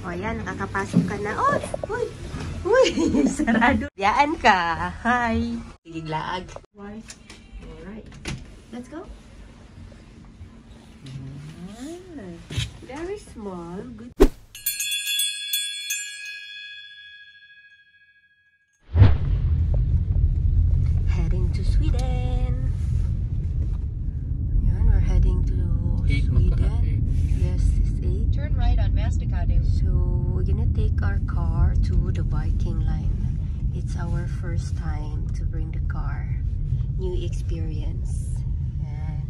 O yan, nakakapasok ka na. Uy! Uy! Uy! Sarado. Yaan ka. Hi! Iglaag. Why? Alright. Let's go. Very small. Good. Heading to Sweden. Yan, we're heading to Sweden. Yes, it's 8. Turn right on Masticado. So we're gonna take our car to the Viking Line. It's our first time to bring the car. New experience. Ayan.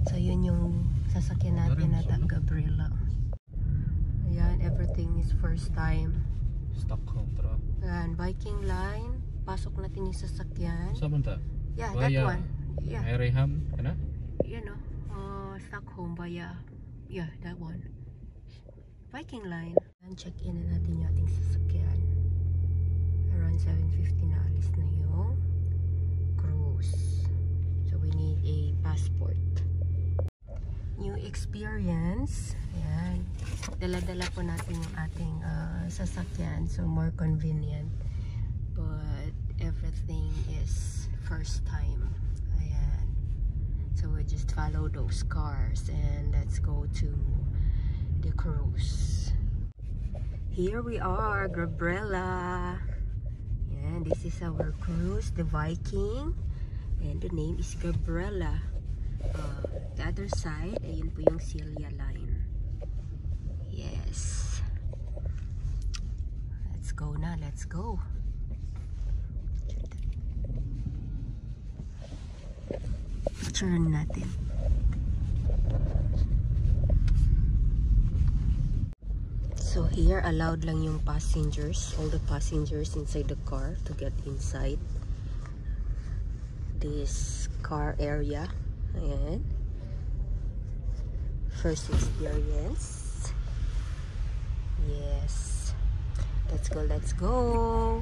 So yun yung sasakyan natin na Gabriela. Ayan, everything is first time. Stockholm truck. Ayan, Viking Line. Pasok natin yung sasakyan. Saan ta? Yeah, that one. Yeah. Ereham, ano? You know, Stockholm via, yeah, that one. Viking Line. And check in na natin yung ating sasakyan. Around 7:50 na alis na yung cruise. So we need a passport. New experience. Ayan. Dala-dala po natin yung ating sasakyan. So more convenient. But everything is first time. Ayan. So we just follow those cars and let's go to the cruise. Here we are, Gabriela. And this is our cruise, the Viking. And the name is Gabriela. The other side, ayun po yung Silja Line. Yes. Let's go na, let's go. Turn natin. So here, allowed lang yung passengers, all the passengers inside the car to get inside this car area. Ayan. First experience. Yes. Let's go, let's go.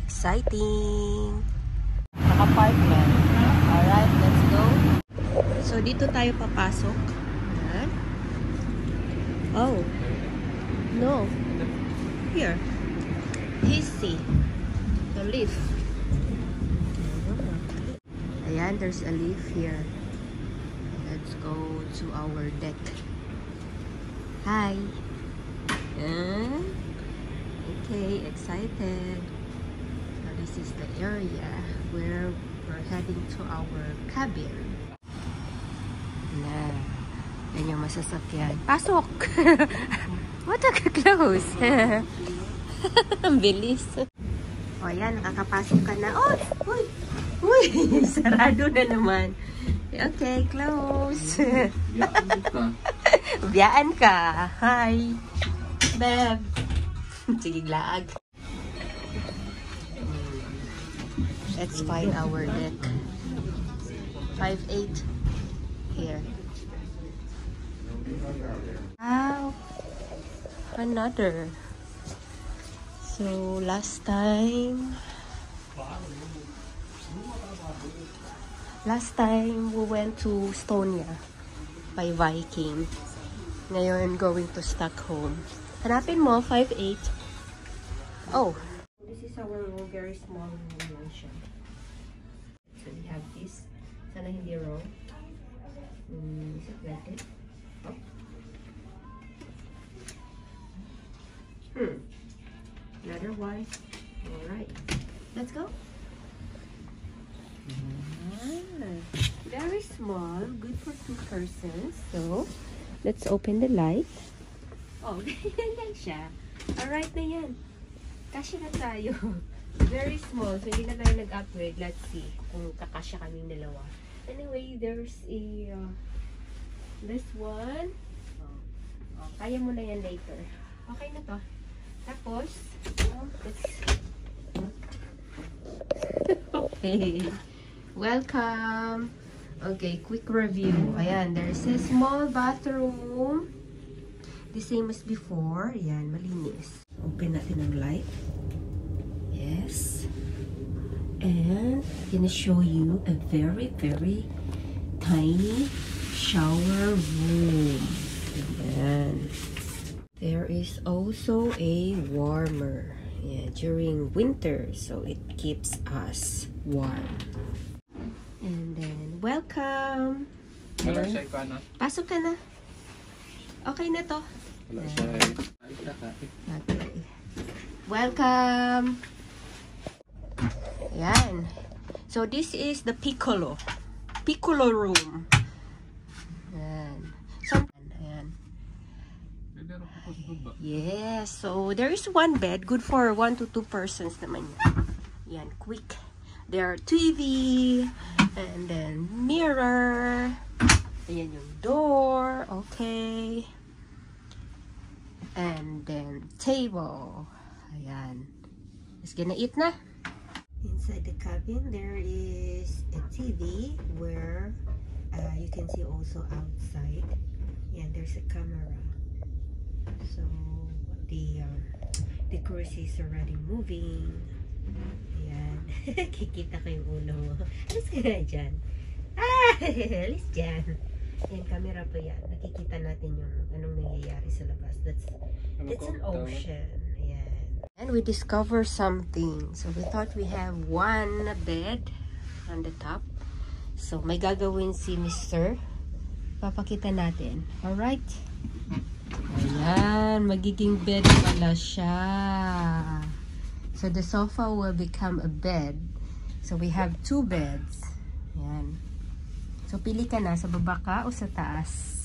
Exciting. Naka-park na. Alright, let's go. So dito tayo papasok. Ayan. Oh. No. Here. Easy. The lift. Ayan, there's a lift here. Let's go to our deck. Hi. Okay, excited. So this is the area where we're heading to our cabin. Na. Yan yung masasakyan. Pasok! What a close! Ang bilis. O yan, nakakapasok ka na. Oh! Uy! Uy! Sarado na naman. Okay, close. Biyaan ka. Hi. Beb. Sige, laag. Let's find our deck. 5'8". Here. Wow. Another. So, last time we went to Estonia by Viking. Ngayon, going to Stockholm. Hanapin mo, 5'8". Oh. This is our room, very small room. So, we have this. Sana hindi wrong. Is it like it? Oh. Another one. Alright. Let's go. Very small, good for 2 persons. So, let's open the light. Oh, ganyan siya. Alright na yan. Kasya na tayo. Very small, so hindi na tayo nag-upgrade. Let's see kung kakasya kaming dalawa. Anyway, there's a this one. Oh, kaya mo na yan later. Okay na to. Tapos, okay. Welcome. Okay, quick review. Ayan, there's a small bathroom. The same as before. Ayan, malinis. Open natin ang light. Yes. And I'm gonna show you a very, very tiny shower room. Ayan. There is also a warmer, yeah, during winter, so it keeps us warm. And then, welcome! Wala Ayan. siya ka na. Pasok ka na. Okay na to. Wala siya. Okay. Welcome! Ayan. So, this is the Piccolo. Piccolo room. Ayan. So, ayan. Yes. So, there is one bed. Good for 1 to 2 persons naman. Yan. Quick. There are TV. And then, mirror. Ayan yung door. Okay. And then, table. Ayan. Let's gonna eat na. Inside the cabin, there is a TV where you can see also outside. Yeah, there's a camera. So, the cruise is already moving. Ayan. Kikita ko yung ulo mo. Alis ka na dyan. Alis dyan. Yan, camera po yan. Nakikita natin yung anong nangyayari sa labas. That's an ocean. Ayan. And we discovered something. So, we thought we have one bed on the top. So, may gagawin si Mr. Papakita natin. Alright? Ayan. Magiging bed pala siya. So, the sofa will become a bed. So, we have 2 beds. Ayan. So, pili ka na. Sa baba ka o sa taas?